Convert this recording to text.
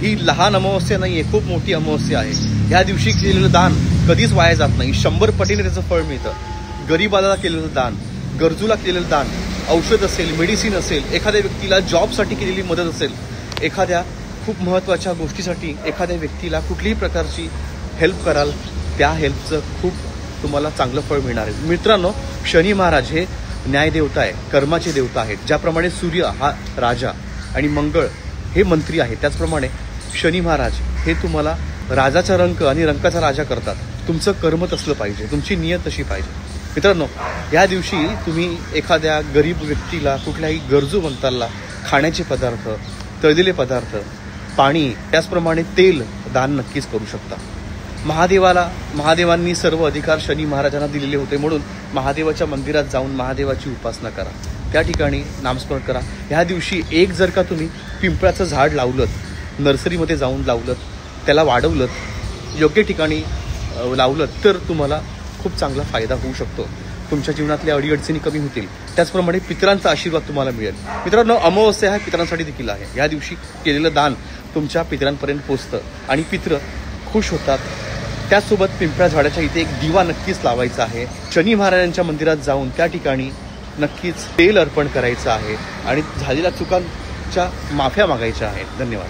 ही लहान अमावस्या नाही आहे, खूप मोठी अमावस्या आहे. ह्या दिवशी केलेलं दान कधीच वाया जात नाही, 100 पटीने त्याचं फळ मिळतं. गरीबाला केलेलं दान, गरजूला केलेलं दान, औषध असेल, मेडिसिन असेल, एखाद्या व्यक्तीला जॉबसाठी केलेली मदत असेल, एखाद्या खूप महत्त्वाच्या गोष्टीसाठी एखाद्या व्यक्तीला कुठलीही प्रकारची हेल्प कराल, त्या हेल्पचं खूप तुम्हाला चांगलं फळ मिळणार आहे. मित्रांनो, शनी महाराज हे न्यायदेवता आहे, कर्माचे देवता आहेत. ज्याप्रमाणे सूर्य हा राजा आणि मंगळ हे मंत्री आहे, त्याचप्रमाणे शनी महाराज हे तुम्हाला राजाचा रंक आणि रंकाचा राजा करतात. तुमचं कर्म तसलं पाहिजे, तुमची नियत तशी पाहिजे. मित्रांनो, या दिवशी तुम्ही एखाद्या गरीब व्यक्तीला, कुठल्याही गरजूवंताला खाण्याचे पदार्थ, तळलेले पदार्थ, पाणी, त्याचप्रमाणे तेल दान नक्कीच करू शकता. महादेवांनी सर्व अधिकार शनी महाराजांना दिलेले होते, म्हणून महादेवाच्या मंदिरात जाऊन महादेवाची उपासना करा, त्या ठिकाणी नामस्मरण करा. ह्या दिवशी एक जर का तुम्ही पिंपळाचं झाड लावलं, नर्सरीमध्ये जाऊन लावलं, त्याला वाढवलं, योग्य ठिकाणी लावलं, तर तुम्हाला खूप चांगला फायदा होऊ शकतो. तुमच्या जीवनातल्या अडीअडचणी कमी होतील. त्याचप्रमाणे पितरांचा आशीर्वाद तुम्हाला मिळेल. मित्रांनो, अमावस्या हा पितरांसाठी देखील आहे. या दिवशी केलेलं दान तुमच्या पितरांपर्यंत पोचतं आणि पित्र खुश होतात. त्याचसोबत पिंपळा झाडाच्या इथे एक दिवा नक्कीच लावायचा आहे. शनी महाराजांच्या मंदिरात जाऊन त्या ठिकाणी नक्कीच तेल अर्पण करायचं आहे आणि झालेल्या चुकांच्या माफ्या मागायच्या आहेत. धन्यवाद.